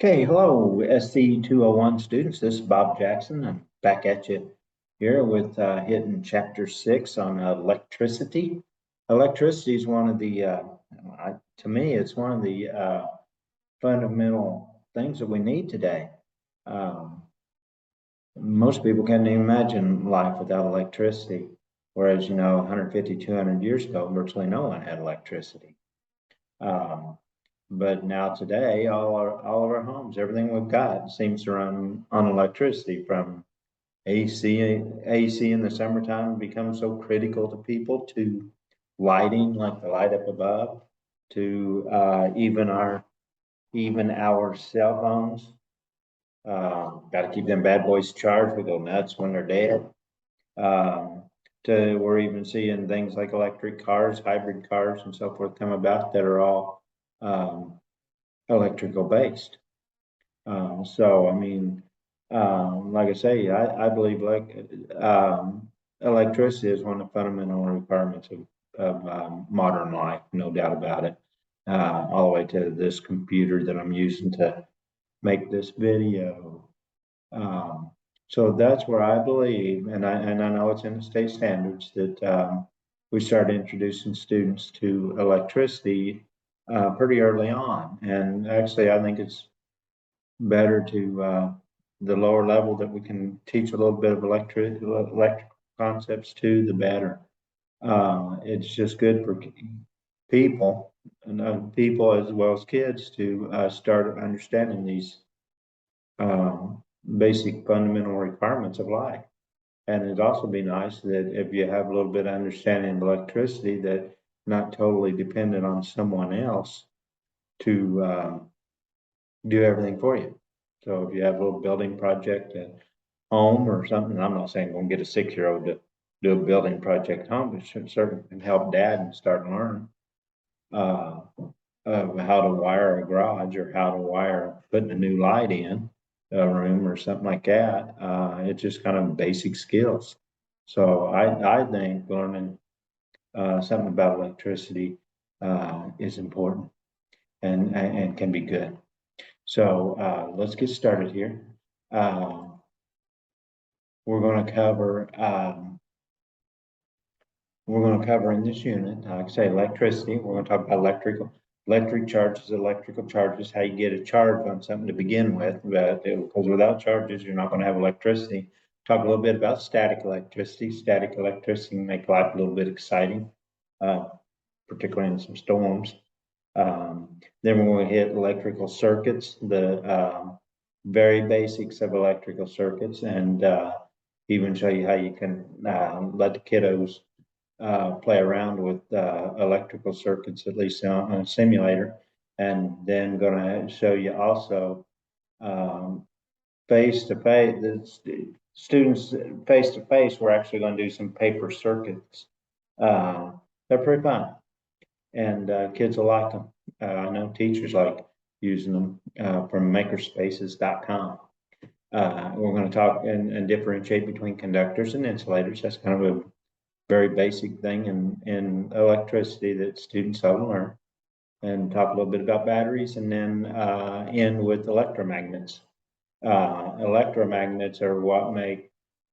Okay, hello, SC201 students. This is Bob Jackson. I'm back at you here with hitting chapter 6 on electricity. Electricity is one of the, to me, it's one of the fundamental things that we need today. Most people can't even imagine life without electricity, whereas, 150, 200 years ago, virtually no one had electricity. But now today, all of our homes, everything we've got seems to run on electricity. From AC in the summertime becomes so critical to people, to lighting, like the light up above, to even our cell phones. Got to keep them bad boys charged. We go nuts when they're dead. We're even seeing things like electric cars, hybrid cars, and so forth come about that are all electrical based. So, I mean, like I say, I believe electricity is one of the fundamental requirements of modern life, no doubt about it. All the way to this computer that I'm using to make this video. So that's where I believe, and I know it's in the state standards, that we start introducing students to electricity pretty early on. And actually, I think it's better to the lower level that we can teach a little bit of electric concepts to, the better. It's just good for people, and people as well as kids, to start understanding these basic fundamental requirements of life. And it'd also be nice that if you have a little bit of understanding of electricity, that not totally dependent on someone else to do everything for you. So if you have a little building project at home or something, I'm not saying go get a 6-year-old to do a building project at home, but certainly can help dad and start learning how to wire a garage, or how to putting a new light in a room or something like that. It's just kind of basic skills. So I think learning something about electricity is important and can be good. So let's get started here. We're going to cover in this unit, like I say, electricity. We're going to talk about electric charges, how you get a charge on something to begin with, because without charges, you're not going to have electricity. Talk a little bit about static electricity. Static electricity can make life a little bit exciting, particularly in some storms. Then we're going to hit electrical circuits, the very basics of electrical circuits, and even show you how you can let the kiddos play around with electrical circuits, at least on a simulator. And then going to show you also face-to-face, the students face-to-face, we're actually going to do some paper circuits. They're pretty fun, and kids will like them. I know teachers like using them from makerspaces.com. We're going to talk and differentiate between conductors and insulators. That's kind of a very basic thing in electricity that students ought to learn, and talk a little bit about batteries, and then end with electromagnets. Electromagnets are what make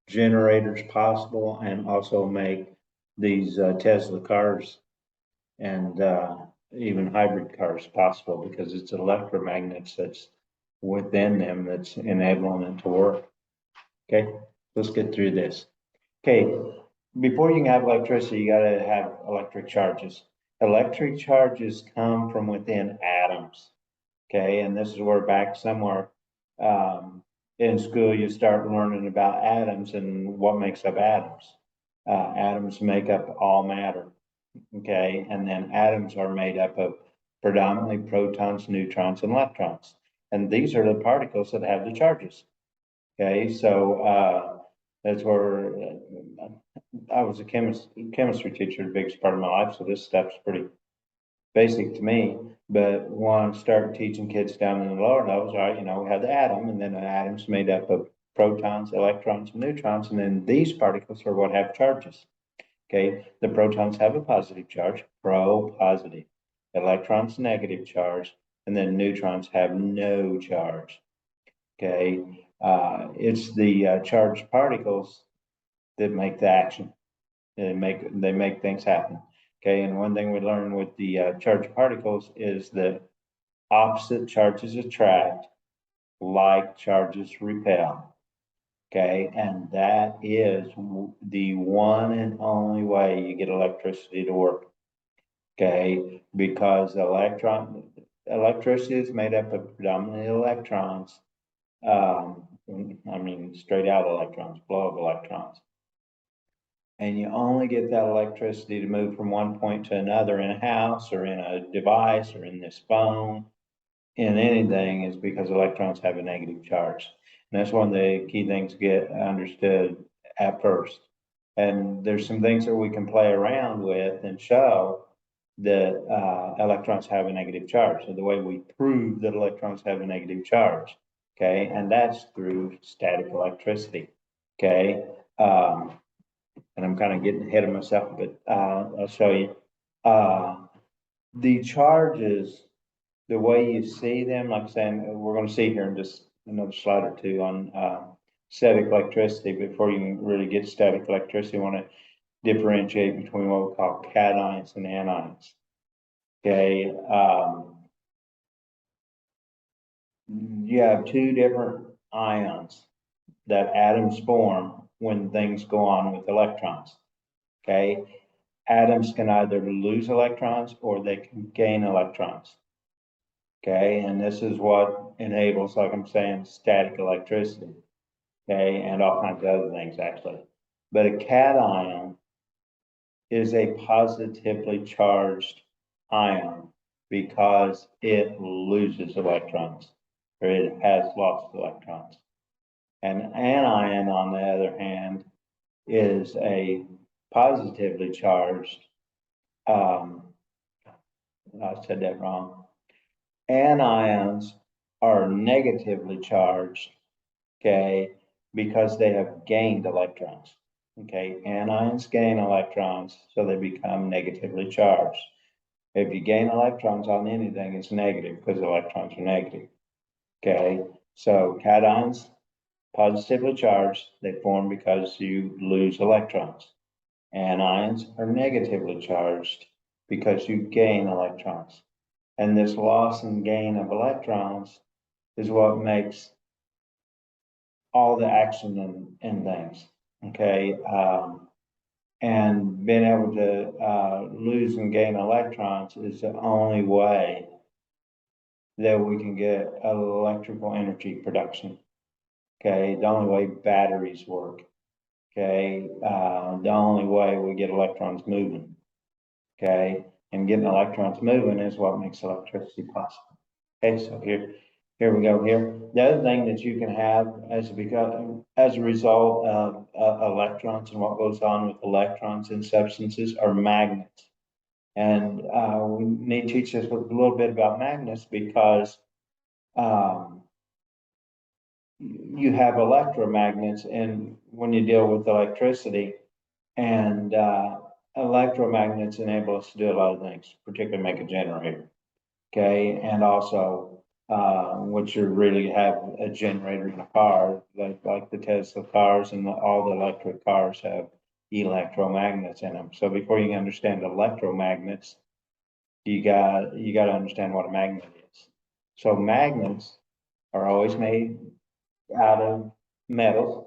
generators possible, and also make these Tesla cars and even hybrid cars possible, because it's electromagnets that's within them that's enabling it to work. Okay, let's get through this. Okay, before you can have electricity, you got to have electric charges. Electric charges come from within atoms. Okay, and this is where back somewhere in school you start learning about atoms and what makes up atoms. Atoms make up all matter. Okay, and then atoms are made up of predominantly protons, neutrons, and electrons. And these are the particles that have the charges. Okay, so that's where I was a chemistry teacher the biggest part of my life, so this stuff's pretty basic to me. But when I started teaching kids down in the lower levels, right, we have the atom, and then the atom's made up of protons, electrons, and neutrons, and then these particles are what have charges. Okay, the protons have a positive charge, pro positive. Electrons negative charge, and then neutrons have no charge. Okay, it's the charged particles that make the action. They make things happen. Okay, and one thing we learned with the charged particles is that opposite charges attract, like charges repel. Okay, and that is the one and only way you get electricity to work. Okay, because electricity is made up of predominantly electrons. I mean, straight out electrons, flow of electrons. And you only get that electricity to move from one point to another in a house or in a device or in this phone, in anything, is because electrons have a negative charge. And that's one of the key things to get understood at first. And there's some things that we can play around with and show that electrons have a negative charge. So the way we prove that electrons have a negative charge, okay, and that's through static electricity, okay. And I'm kind of getting ahead of myself, but I'll show you. The charges, the way you see them, like I'm saying, we're going to see here in just another slide or two on static electricity. Before you can really get static electricity, you want to differentiate between what we call cations and anions. Okay, you have two different ions that atoms form when things go on with electrons. Okay, atoms can either lose electrons or they can gain electrons. Okay, and this is what enables, like I'm saying, static electricity. Okay, and all kinds of other things actually. But a cation is a positively charged ion because it loses electrons, or it has lost electrons. An anion, on the other hand, is a positively charged, I said that wrong. Anions are negatively charged, okay, because they have gained electrons. Okay, anions gain electrons, so they become negatively charged. If you gain electrons on anything, it's negative because electrons are negative. Okay, so cations, positively charged, they form because you lose electrons. Anions are negatively charged because you gain electrons. And this loss and gain of electrons is what makes all the action in things. Okay, and being able to lose and gain electrons is the only way that we can get electrical energy production. Okay, the only way batteries work. Okay, the only way we get electrons moving. Okay, and getting electrons moving is what makes electricity possible. Okay, so here we go here. The other thing that you can have as a result of electrons and what goes on with electrons in substances are magnets. And we need to teach us a little bit about magnets because you have electromagnets and when you deal with electricity, and electromagnets enable us to do a lot of things, particularly make a generator. Okay, and also which you really have a generator in a car, like the Tesla cars and all the electric cars have electromagnets in them. So before you can understand electromagnets, you got to understand what a magnet is. So magnets are always made out of metals.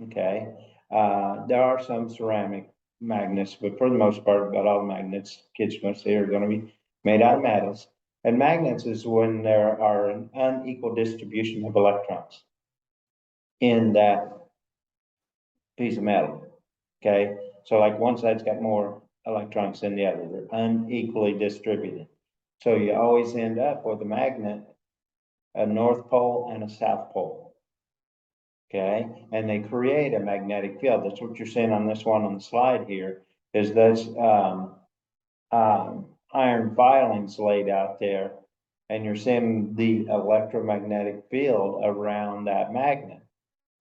Okay, there are some ceramic magnets, but for the most part, about all magnets kids must say are going to be made out of metals. And magnets is when there are an unequal distribution of electrons in that piece of metal. Okay, so like one side's got more electrons than the other, they're unequally distributed. So you always end up with a magnet, a north pole and a south pole. Okay, and they create a magnetic field. That's what you're seeing on this one on the slide here, is that's iron filings laid out there, and you're seeing the electromagnetic field around that magnet.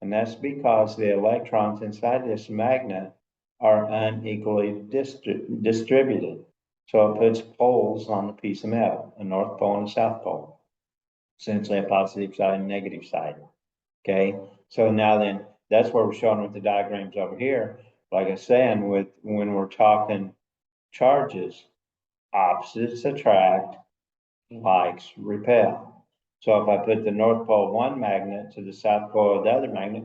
And that's because the electrons inside this magnet are unequally distributed. So it puts poles on the piece of metal, a north pole and a south pole. essentially a positive side and negative side. Okay, so now then, that's what we're showing with the diagrams over here. Like I said, when we're talking charges, opposites attract, likes repel. So if I put the North Pole one magnet to the South Pole of the other magnet,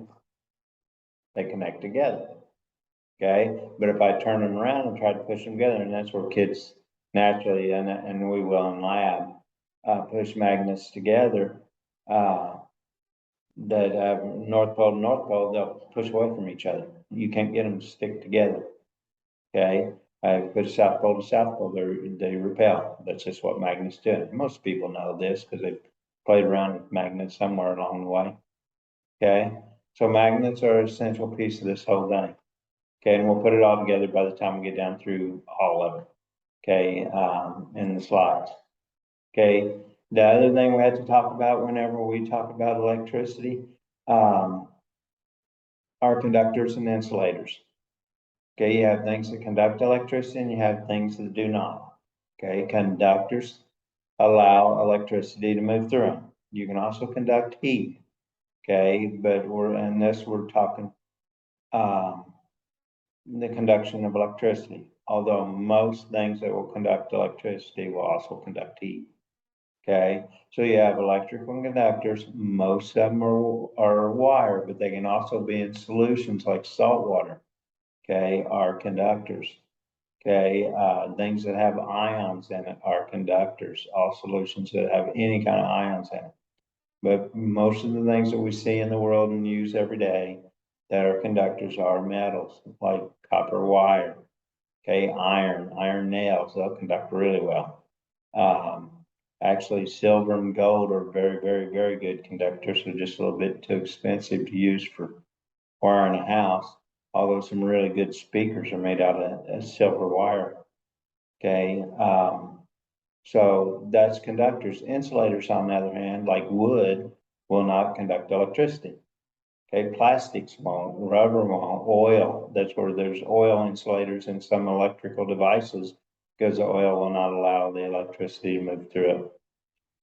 they connect together. Okay, but if I turn them around and try to push them together, and that's where kids naturally, and we will in lab, push magnets together, that North Pole to North Pole, they'll push away from each other. You can't get them to stick together. Okay, put South Pole to South Pole, they repel. That's just what magnets do. Most people know this because they've played around with magnets somewhere along the way. Okay, so magnets are an essential piece of this whole thing. Okay, and we'll put it all together by the time we get down through all of it. Okay, in the slides. Okay, the other thing we have to talk about whenever we talk about electricity are conductors and insulators. Okay, you have things that conduct electricity and you have things that do not. Okay, conductors allow electricity to move through them. You can also conduct heat. Okay, but we're talking the conduction of electricity, although most things that will conduct electricity will also conduct heat. Okay, so you have electrical conductors. Most of them are wire, but they can also be in solutions like salt water. Okay, are conductors. Okay, things that have ions in it are conductors. All solutions that have any kind of ions in it. But most of the things that we see in the world and use every day that are conductors are metals, like copper wire, okay, iron nails, they'll conduct really well. Actually, silver and gold are very, very, very good conductors. They're just a little bit too expensive to use for wiring a house, although some really good speakers are made out of silver wire. Okay, so that's conductors. Insulators, on the other hand, like wood, will not conduct electricity. Okay, plastics won't, rubber won't, oil. That's where there's oil insulators in some electrical devices because the oil will not allow the electricity to move through it.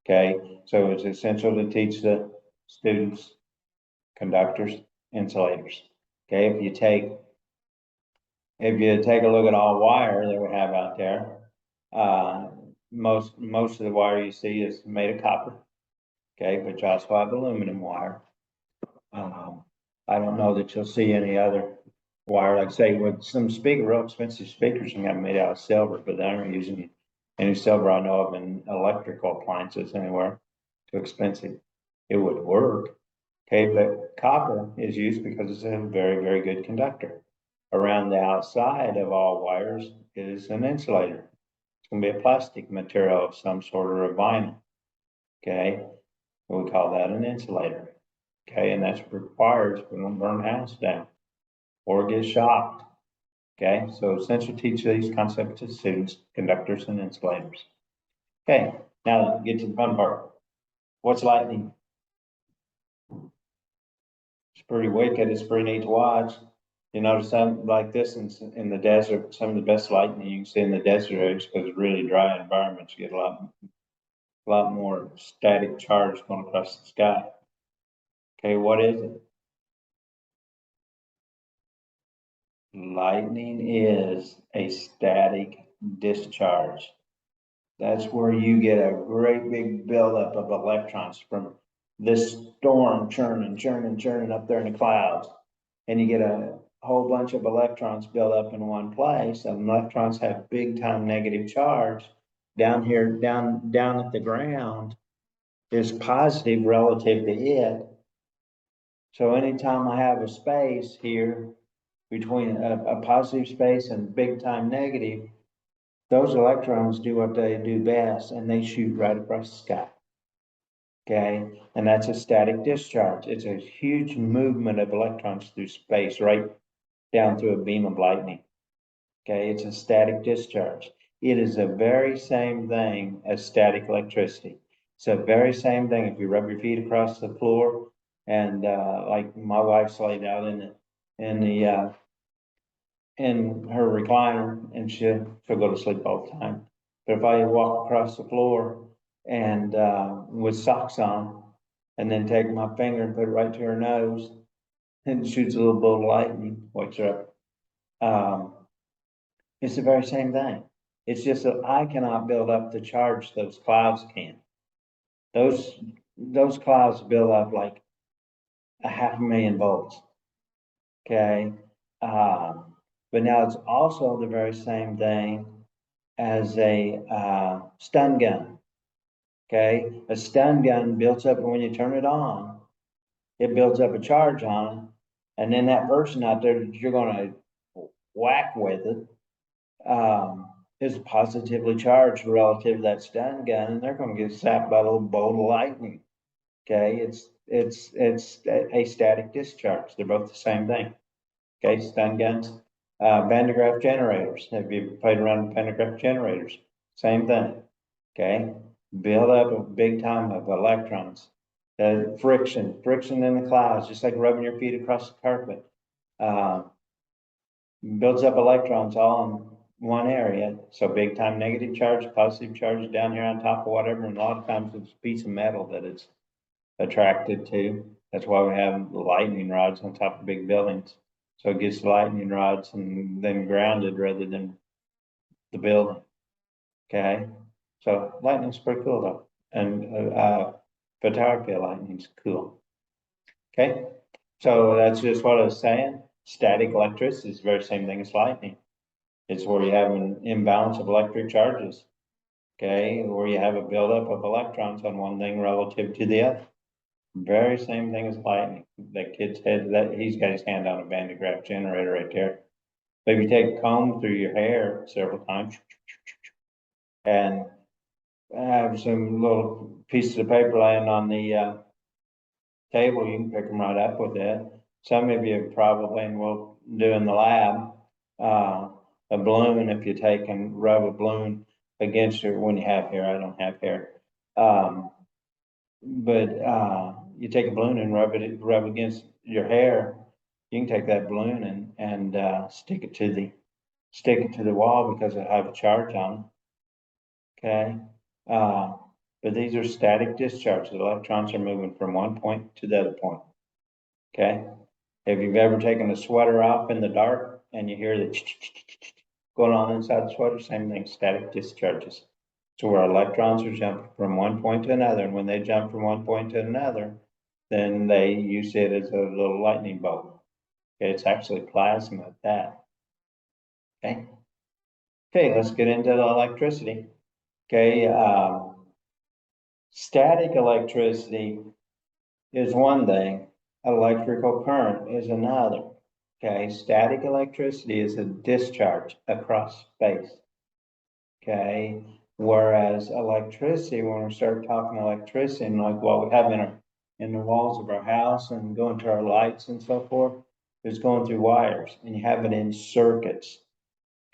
Okay, so it's essential to teach the students conductors, insulators. Okay, if you take a look at all wire that we have out there, most of the wire you see is made of copper. Okay, but you also have aluminum wire. I don't know that you'll see any other wire, like say with some real expensive speakers and got made out of silver, but they aren't using any silver I know of in electrical appliances anywhere. Too expensive. It would work. Okay, but copper is used because it's a very, very good conductor. Around the outside of all wires is an insulator. It's going to be a plastic material of some sort or a vinyl. Okay, we call that an insulator. Okay, and that's required so we don't burn the house down or get shocked. Okay, so essential teach these concepts to students, conductors and insulators. Okay, now get to the fun part. What's lightning? It's pretty wicked. It's pretty neat to watch. You notice something like this in the desert, some of the best lightning you can see in the desert areas because it's really dry environments. You get a lot more static charge going across the sky. Okay, what is it? Lightning is a static discharge. That's where you get a great big buildup of electrons from this storm churning up there in the clouds. And you get a whole bunch of electrons built up in one place. And electrons have big time negative charge. Down here, down at the ground is positive relative to it. So anytime I have a space here between a positive space and big time negative, those electrons do what they do best and they shoot right across the sky. Okay, and that's a static discharge. It's a huge movement of electrons through space, right down through a beam of lightning. Okay, it's a static discharge. It is the very same thing as static electricity. It's the very same thing. If you rub your feet across the floor and like my wife's laid out in her recliner and she'll go to sleep all the time. But if I walk across the floor and with socks on, and then take my finger and put it right to her nose, and it shoots a little bolt of lightning, wakes her up. It's the very same thing. It's just that I cannot build up the charge those clouds can. Those clouds build up like 500,000 volts. Okay. But now it's also the very same thing as a stun gun. Okay. A stun gun builds up, when you turn it on, it builds up a charge on it. And then that person out there that you're going to whack with it is positively charged relative to that stun gun, and they're going to get zapped by a little bolt of lightning. Okay. It's a static discharge. They're both the same thing. Okay, stun guns, Van de Graaff generators. Have you played around with Van de Graaff generators? Same thing. Okay, build up a big time of electrons. Friction in the clouds, just like rubbing your feet across the carpet. Builds up electrons all in one area. So big time negative charge, positive charge down here on top of whatever. And a lot of times it's a piece of metal that it's attracted to. That's why we have the lightning rods on top of big buildings. So it gets lightning rods and then grounded rather than the building. Okay. So lightning's pretty cool though. And photography of lightning's cool. Okay. So that's just what I was saying. Static electricity is the very same thing as lightning. It's where you have an imbalance of electric charges. Okay. Where you have a buildup of electrons on one thing relative to the other. Very same thing as lightning. That kid's head, he's got his hand on a Van de Graaff generator right there. But if you take a comb through your hair several times and have some little pieces of paper laying on the table, you can pick them right up with it. Some of you probably, and we'll do in the lab, a balloon, if you take and rub a balloon against it when you have hair. I don't have hair. But you take a balloon and rub against your hair. You can take that balloon and stick it to the wall because it has a charge on it. Okay. But these are static discharges. The electrons are moving from one point to the other point. Okay. If you've ever taken a sweater off in the dark and you hear the going on inside the sweater, same thing, static discharges. So where electrons are jumping from one point to another, and when they jump from one point to another, then you see it as a little lightning bolt. Okay, it's actually plasma at that. Okay. Okay, let's get into the electricity. Okay, static electricity is one thing. Electrical current is another. Okay, static electricity is a discharge across space. Okay, whereas electricity, when we start talking electricity, and like what we have in the walls of our house and going to our lights and so forth, is going through wires, and you have it in circuits.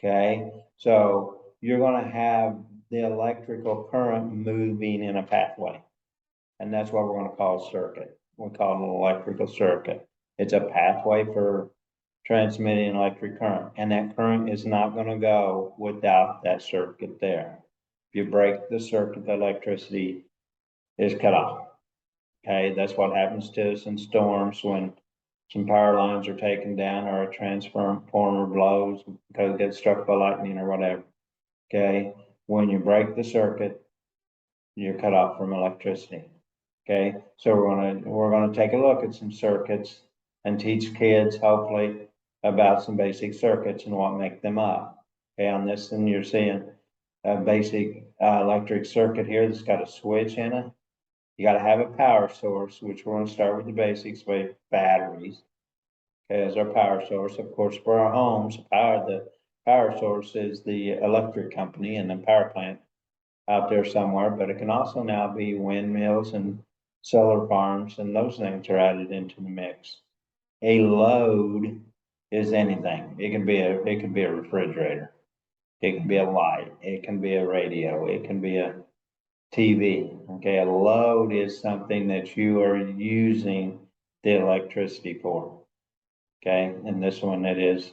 Okay, so you're going to have the electrical current moving in a pathway, and that's what we're going to call a circuit. We call it an electrical circuit. It's a pathway for transmitting electric current, and that current is not going to go without that circuit there. If you break the circuit, the electricity is cut off. Okay, that's what happens to us in storms when some power lines are taken down or a transformer blows because it gets struck by lightning or whatever. Okay, when you break the circuit, you're cut off from electricity. Okay, so we're gonna take a look at some circuits and teach kids, hopefully, about some basic circuits and what make them up. Okay, on this, and you're seeing a basic electric circuit here that's got a switch in it. You got to have a power source, which we're going to start with the basics with batteries. Okay, as our power source, of course, for our homes, the power source is the electric company and the power plant out there somewhere, but it can also now be windmills and solar farms, and those things are added into the mix. A load is anything. It can be a refrigerator. It can be a light. It can be a radio. It can be a TV. Okay, a load is something that you are using the electricity for. Okay, and this one it is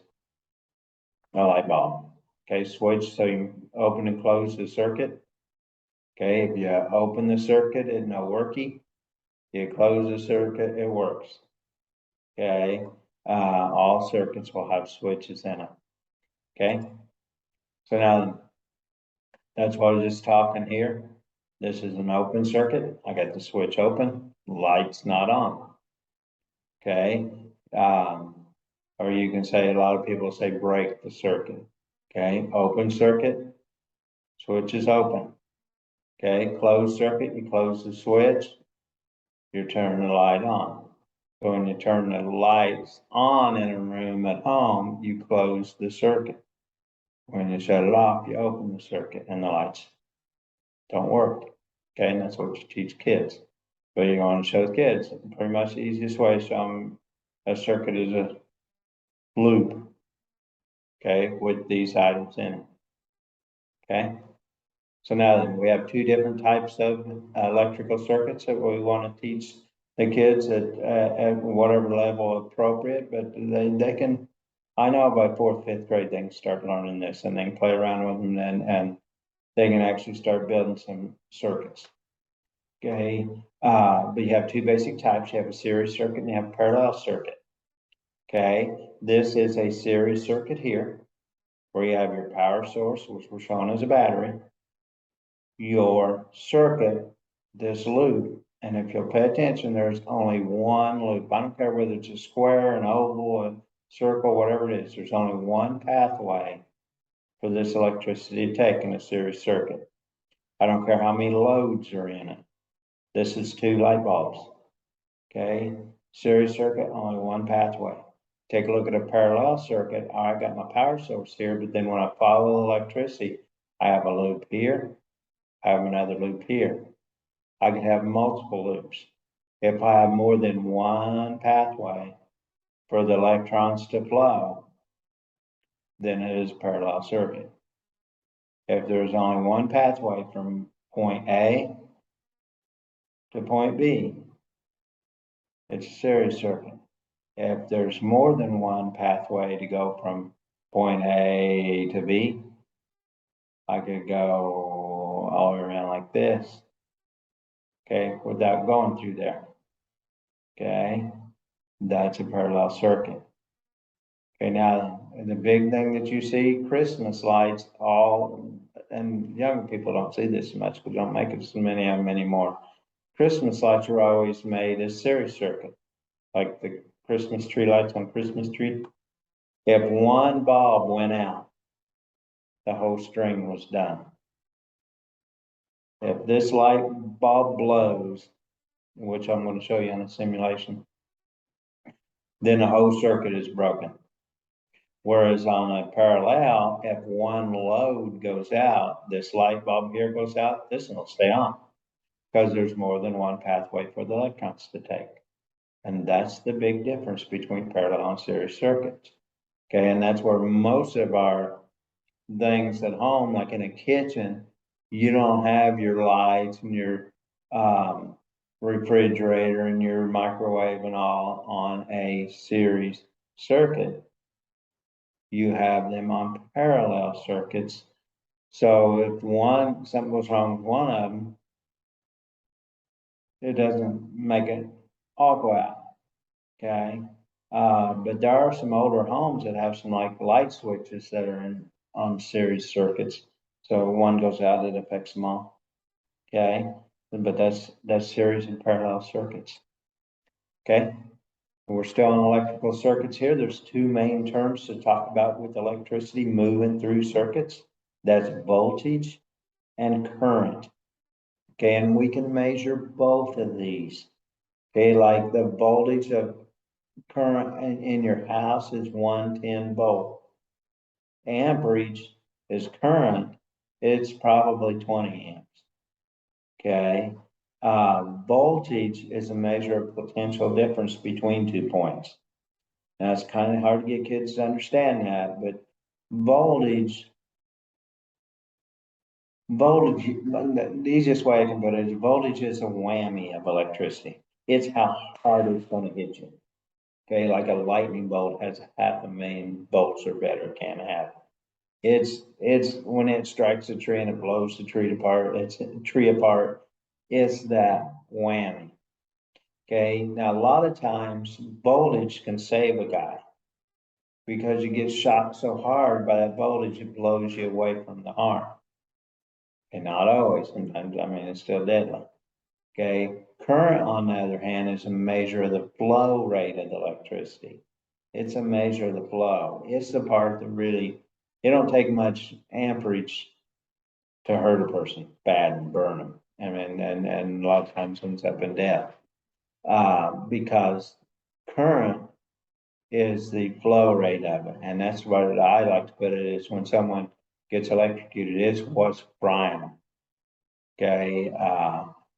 a light bulb. Okay, switch so you open and close the circuit. Okay, if you open the circuit, it's no worky. You close the circuit, it works. Okay, all circuits will have switches in it. Okay, so now that's what I was just talking here. This is an open circuit. I got the switch open, light's not on. Okay, or you can say, a lot of people say break the circuit. Okay, open circuit, switch is open. Okay, closed circuit, you close the switch, you turn the light on. So when you turn the lights on in a room at home, you close the circuit. When you shut it off, you open the circuit and the lights don't work. Okay, and that's what you teach kids. But you want to show the kids, pretty much the easiest way to show them a circuit is a loop. Okay, with these items in it. Okay, so now then we have two different types of electrical circuits that we want to teach the kids at whatever level appropriate, but they can, I know by fourth, fifth grade, they can start learning this and they can play around with them and they can actually start building some circuits. Okay, but you have two basic types. You have a series circuit and you have a parallel circuit. Okay, this is a series circuit here where you have your power source, which we're showing as a battery, your circuit, this loop. And if you'll pay attention, there's only one loop. I don't care whether it's a square, an oval, a circle, whatever it is. There's only one pathway for this electricity to take in a series circuit. I don't care how many loads are in it. This is two light bulbs. Okay, series circuit, only one pathway. Take a look at a parallel circuit. I got my power source here, but then when I follow electricity, I have a loop here, I have another loop here. I could have multiple loops. If I have more than one pathway for the electrons to flow, then it is a parallel circuit. If there's only one pathway from point A to point B, it's a series circuit. If there's more than one pathway to go from point A to B, I could go all the way around like this, okay, without going through there. Okay, that's a parallel circuit. Okay, now the big thing that you see, Christmas lights, and young people don't see this much because don't make as many of them anymore. Christmas lights are always made as series circuit, like the Christmas tree lights on Christmas tree. If one bulb went out, the whole string was done. If this light bulb blows, which I'm going to show you in a simulation, then the whole circuit is broken. Whereas on a parallel, if one load goes out, this light bulb here goes out, this one will stay on because there's more than one pathway for the electrons to take. And that's the big difference between parallel and series circuits. Okay, and that's where most of our things at home, like in a kitchen, you don't have your lights and your refrigerator and your microwave and all on a series circuit. You have them on parallel circuits. So if something goes wrong with one of them, it doesn't make it all go out. Okay. But there are some older homes that have some like light switches that are on series circuits. So one goes out, it affects them all. Okay. But that's series and parallel circuits. Okay. We're still on electrical circuits here. There's two main terms to talk about with electricity moving through circuits. That's voltage and current. Okay, and we can measure both of these. Okay, like the voltage of current in your house is 110 volt. Amperage is current, it's probably 20 amps. Okay, voltage is a measure of potential difference between 2 points. Now it's kind of hard to get kids to understand that, but voltage, the easiest way I can put it is voltage is a whammy of electricity. It's how hard it's going to hit you. Okay, like a lightning bolt has 500,000 volts or better, can't have. It's when it strikes a tree and it blows the tree apart, it's that whammy. Okay, now a lot of times voltage can save a guy because you get shot so hard by that voltage, it blows you away from the harm. And not always, sometimes, I mean, it's still deadly. Okay, current, on the other hand, is a measure of the flow rate of the electricity. It's a measure of the flow. It's the part that really, it don't take much amperage to hurt a person bad and burn them. I mean, and a lot of times ends up in death. Because current is the flow rate of it. And that's what I like to put it is when someone gets electrocuted, it's what's frying them. Okay.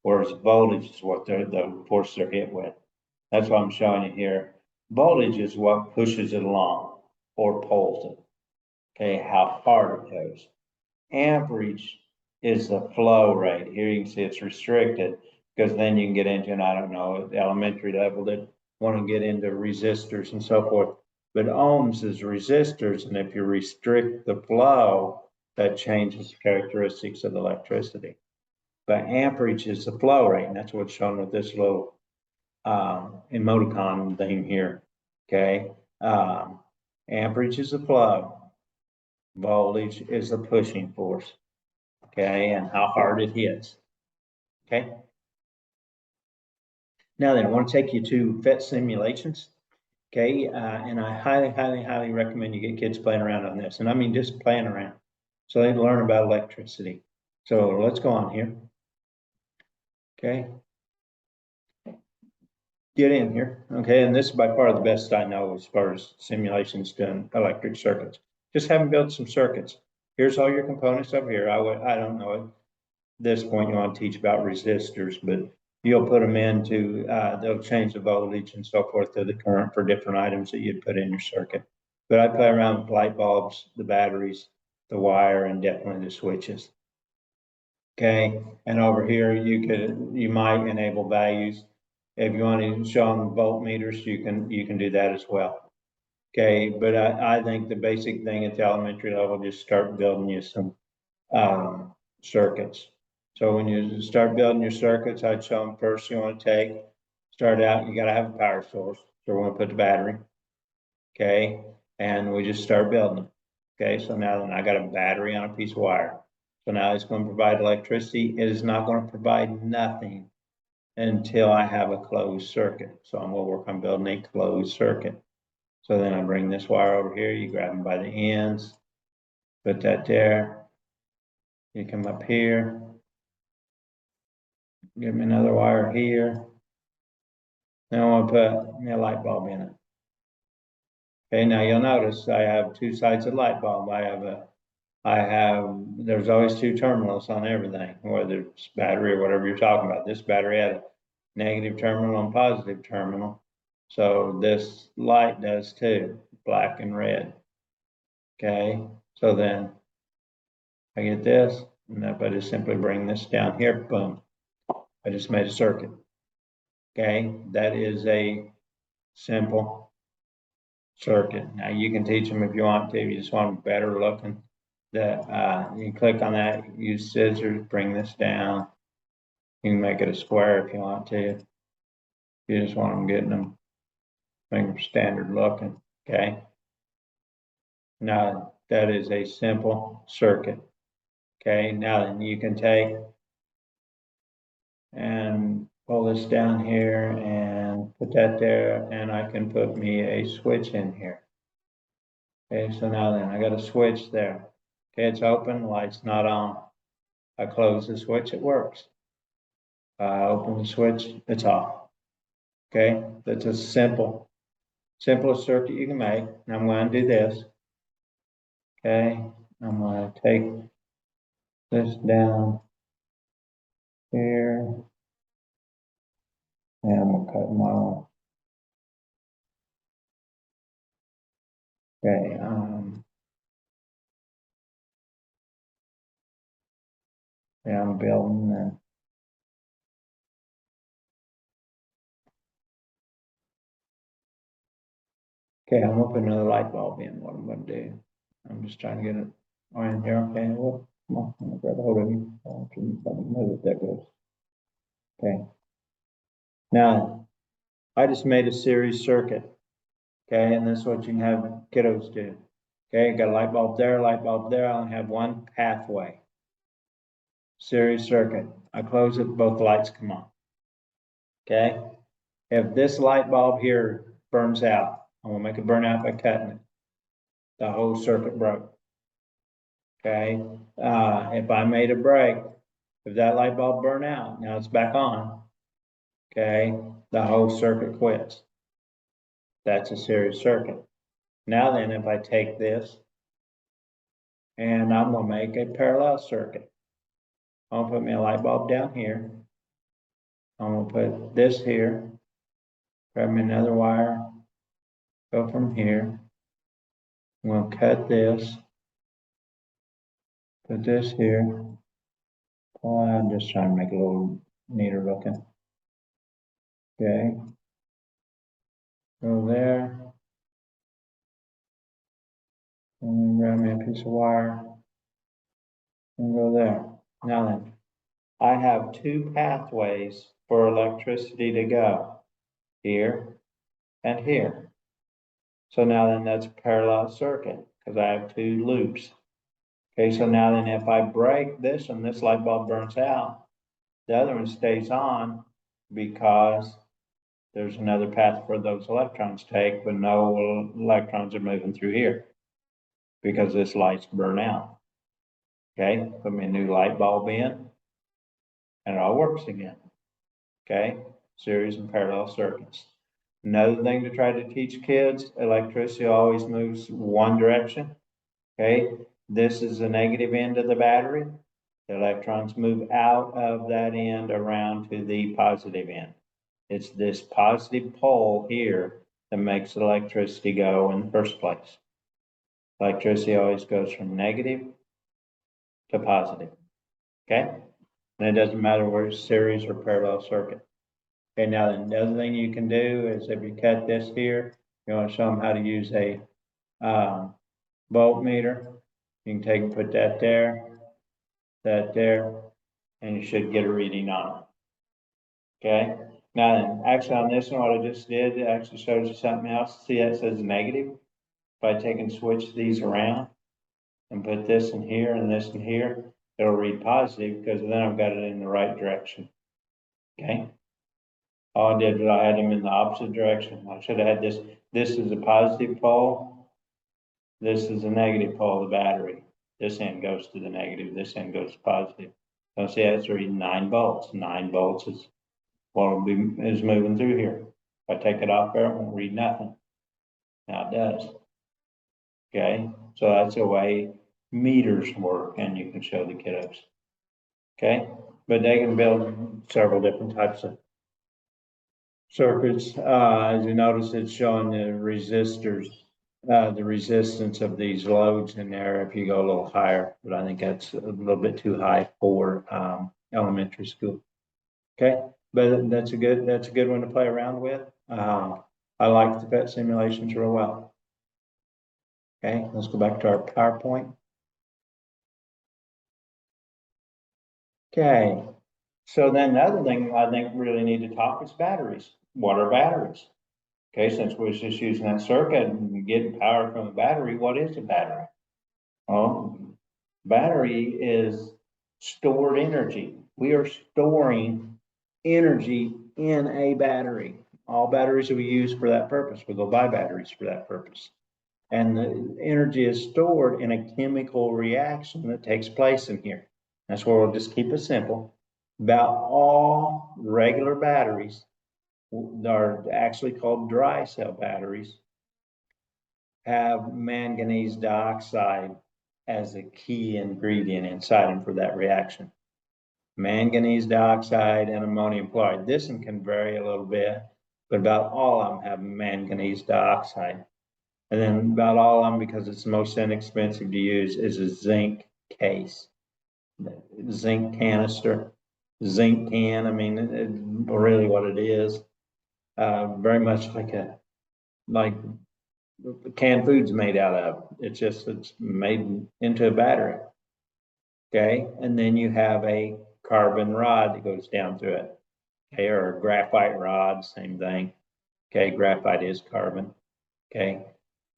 Whereas voltage is what the force they're hit with. That's what I'm showing you here. Voltage is what pushes it along or pulls it. Okay, how hard it goes. Amperage is the flow rate. Here you can see it's restricted because then you can get into, and I don't know, elementary level that want to get into resistors and so forth. But ohms is resistors, and if you restrict the flow, that changes the characteristics of the electricity. But amperage is the flow rate, and that's what's shown with this little emoticon thing here. Okay, amperage is the flow, voltage is the pushing force. Okay, and how hard it hits. Okay. Now then, I want to take you to Fet Simulations. Okay, and I highly recommend you get kids playing around on this, and I mean just playing around, so they learn about electricity. So let's go on here. Okay. Get in here. Okay, and this is by far the best I know as far as simulations done electric circuits. Just haven't built some circuits. Here's all your components up here. I don't know at this point you want to teach about resistors, but you'll put them into they'll change the voltage and so forth to the current for different items that you'd put in your circuit. But I play around with light bulbs, the batteries, the wire, and definitely the switches. Okay, and over here you might enable values. If you want to show them voltmeters, you can do that as well. Okay, but I think the basic thing at the elementary level, just start building you some circuits. So when you start building your circuits, I'd show them first you want to start out, you got to have a power source. So we're going to put the battery. Okay, and we just start building them. Okay, so now then I got a battery on a piece of wire. So now it's going to provide electricity. It is not going to provide nothing until I have a closed circuit. So I'm going to work on building a closed circuit. So then I bring this wire over here. You grab them by the ends, put that there. You come up here. Give me another wire here. Then I want to put a light bulb in it. Okay, now you'll notice I have two sides of light bulb. There's always two terminals on everything, whether it's battery or whatever you're talking about. This battery had a negative terminal and positive terminal. So this light does too, black and red. Okay, so then I get this, and I just simply bring this down here, boom. I just made a circuit. Okay, that is a simple circuit. Now you can teach them if you want to. If you just want them better looking, that you click on that, use scissors, bring this down. You can make it a square if you want to. You just want them getting them, make them standard looking. Okay. Now that is a simple circuit. Okay. Now then you can take and pull this down here and put that there, and I can put me a switch in here. Okay, so now then I got a switch there. Okay, it's open, light's not on. I close the switch, it works. I open the switch, it's off. Okay, that's a simplest circuit you can make. And I'm going to do this. Okay, I'm going to take this down here. And I'm going to cut them off. Okay, yeah, I'm building that. Okay, I'm going to put another light bulb in. What I'm going to do, I'm just trying to get it Oh, in here, okay, well, come on, I'm gonna grab a hold of you. Let me move it, that goes. Okay. Now, I just made a series circuit. Okay, and this is what you can have kiddos do. Okay, got a light bulb there, light bulb there. I only have one pathway. Series circuit. I close it, both lights come on. Okay, if this light bulb here burns out, I'm gonna make it burn out by cutting it. The whole circuit broke. Okay, if I made a break, if that light bulb burned out, now it's back on. Okay, the whole circuit quits. That's a series circuit. Now then, if I take this and I'm gonna make a parallel circuit, I'm gonna put me a light bulb down here. I'm gonna put this here, grab me another wire, go from here. I'm gonna cut this, put this here. Oh, I'm just trying to make it a little neater looking. Okay, go there, and then grab me a piece of wire, and go there. Now then, I have two pathways for electricity to go, here and here. So now then that's a parallel circuit, because I have two loops. Okay, so now then if I break this and this light bulb burns out, the other one stays on because there's another path for those electrons to take, but no electrons are moving through here because this light's burn out. Okay, put me a new light bulb in and it all works again. Okay, series and parallel circuits. Another thing to try to teach kids, electricity always moves one direction. Okay, this is the negative end of the battery. The electrons move out of that end around to the positive end. It's this positive pole here that makes electricity go in the first place. Electricity always goes from negative to positive. Okay, and it doesn't matter whether it's series or parallel circuit. Okay, now the other thing you can do is if you cut this here, you want to show them how to use a voltmeter. You can take and put that there, and you should get a reading on it. Okay, now then, actually on this one, what I just did, it actually shows you something else. See that says negative? If I take and switch these around and put this in here and this in here, it'll read positive because then I've got it in the right direction. Okay. All I did was I had them in the opposite direction. I should have had this. This is a positive pole. This is a negative pole of the battery. This end goes to the negative. This end goes to positive. So see, that's reading 9 volts. 9 volts is what is moving through here. If I take it off there, it won't read nothing. Now it does. Okay, so that's the way meters work, and you can show the kiddos. Okay, but they can build several different types of circuits. As you notice, it's showing the resistors, the resistance of these loads in there if you go a little higher, but I think that's a little bit too high for elementary school. Okay, but that's a good one to play around with. I like the Fet Simulations real well. Okay, let's go back to our PowerPoint. Okay, so then the other thing I think really need to talk is batteries. What are batteries? Okay, since we're just using that circuit and getting power from a battery, what is a battery? Well, battery is stored energy. We are storing energy in a battery. All batteries that we use for that purpose, we go buy batteries for that purpose. And the energy is stored in a chemical reaction that takes place in here. That's where we'll just keep it simple. About all regular batteries are actually called dry cell batteries, have manganese dioxide as a key ingredient inside them for that reaction. Manganese dioxide and ammonium chloride. This one can vary a little bit, but about all of them have manganese dioxide. And then about all of them, because it's the most inexpensive to use, is a zinc case. Zinc canister, zinc can, I mean, really what it is. Very much like canned food's made out of. It's made into a battery. Okay, and then you have a carbon rod that goes down through it. Okay, or a graphite rod, same thing. Okay, graphite is carbon. Okay,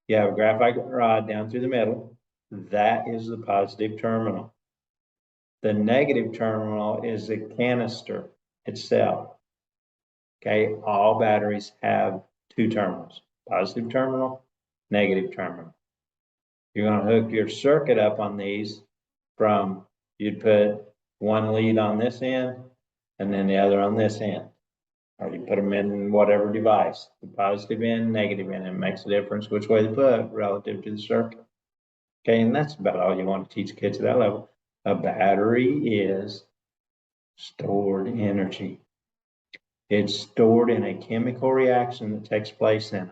you have a graphite rod down through the middle. That is the positive terminal. The negative terminal is the canister itself. Okay, all batteries have two terminals, positive terminal, negative terminal. You're going to hook your circuit up on these from, you'd put one lead on this end and then the other on this end. Or you put them in whatever device, the positive end, negative end. It makes a difference which way they put relative to the circuit. Okay, and that's about all you want to teach kids at that level. A battery is stored energy. It's stored in a chemical reaction that takes place in it.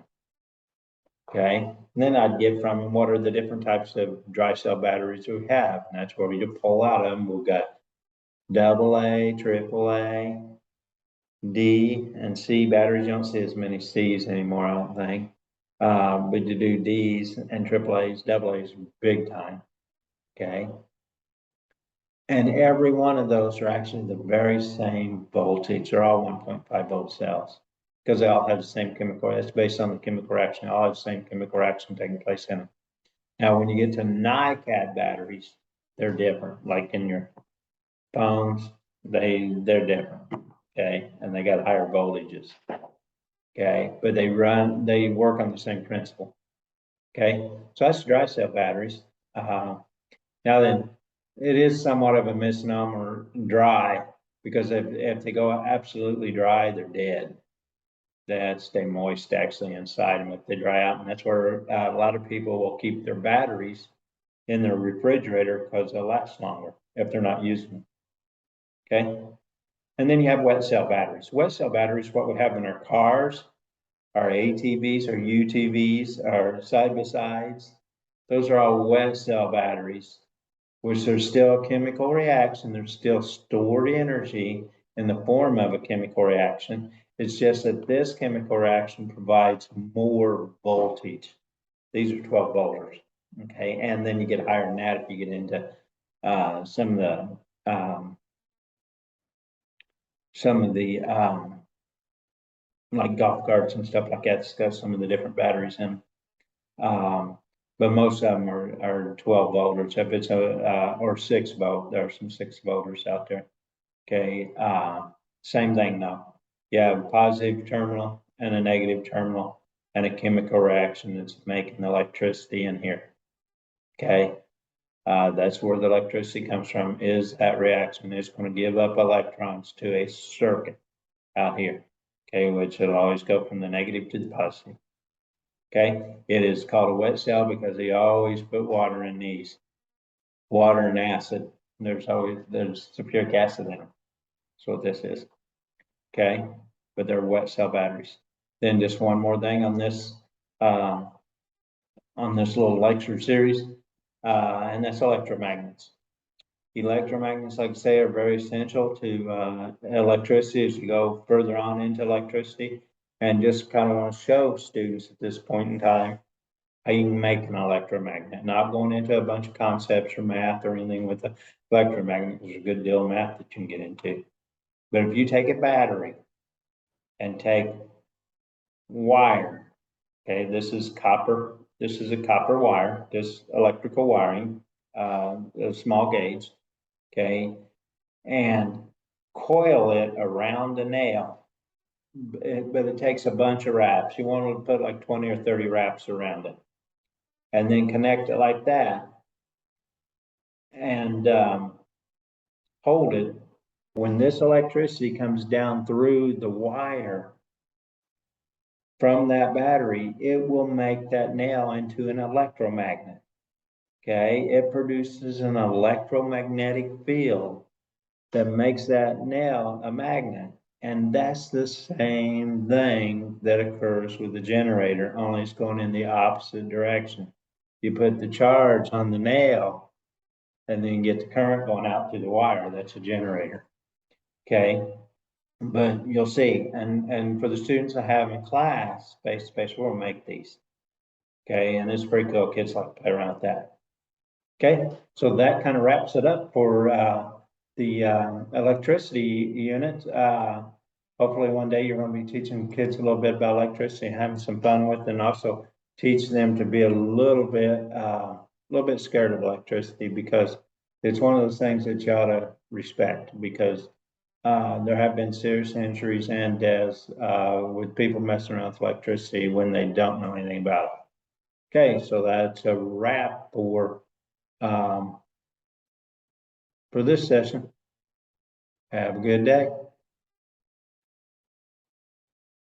Okay, and then I'd get from them what are the different types of dry cell batteries we have, and that's where we pull out of them. We've got AA, AAA, D, and C batteries. You don't see as many C's anymore, I don't think. But you do D's and AAA's, AA's big time. Okay, and every one of those are actually the very same voltage. They're all 1.5 volt cells because they all have the same chemical. It's based on the chemical reaction. They all have the same chemical reaction taking place in them. Now, when you get to Nicad batteries, they're different. Like in your phones, they're different. Okay, and they got higher voltages. Okay, but they work on the same principle. Okay, so that's dry cell batteries. Now then, it is somewhat of a misnomer, dry, because if they go absolutely dry, they're dead. They stay moist actually inside them if they dry out, and that's where a lot of people will keep their batteries in their refrigerator because they'll last longer if they're not using them. Okay, and then you have wet cell batteries. Wet cell batteries, what we have in our cars, our ATVs, our UTVs, our side-by-sides, those are all wet cell batteries, which there's still a chemical reaction. There's still stored energy in the form of a chemical reaction. It's just that this chemical reaction provides more voltage. These are 12 volters, okay? And then you get higher than that if you get into some of the like golf carts and stuff like that. It's got some of the different batteries in them. But most of them are 12 volters. If it's or 6 volt, there are some 6 volters out there. Okay, same thing though. You have a positive terminal and a negative terminal and a chemical reaction that's making electricity in here. Okay, that's where the electricity comes from, is that reaction. It's going to give up electrons to a circuit out here. Okay, which will always go from the negative to the positive. Okay, it is called a wet cell because they always put water in these. Water and acid. There's sulfuric acid in them. That's what this is. Okay, but they're wet cell batteries. Then just one more thing on this little lecture series, and that's electromagnets. Electromagnets, like I say, are very essential to electricity as you go further on into electricity. And just kind of want to show students at this point in time how you can make an electromagnet. Not going into a bunch of concepts or math or anything with the electromagnet. There's a good deal of math that you can get into. But if you take a battery and take wire, okay, this is copper. This is a copper wire, this electrical wiring, a small gauge, okay, and coil it around a nail. But it takes a bunch of wraps. You want to put like 20 or 30 wraps around it and then connect it like that and hold it. When this electricity comes down through the wire from that battery, it will make that nail into an electromagnet. Okay, it produces an electromagnetic field that makes that nail a magnet. And that's the same thing that occurs with the generator, only it's going in the opposite direction. You put the charge on the nail and then you get the current going out through the wire. That's a generator. Okay, but you'll see, and for the students I have in class, face-to-face, we'll make these. Okay, and it's pretty cool. Kids like to play around with that. Okay, so that kind of wraps it up for the electricity unit. Hopefully one day you're going to be teaching kids a little bit about electricity and having some fun with it, and also teach them to be a little bit scared of electricity, because it's one of those things that you ought to respect, because there have been serious injuries and deaths with people messing around with electricity when they don't know anything about it. Okay, so that's a wrap for this session. Have a good day.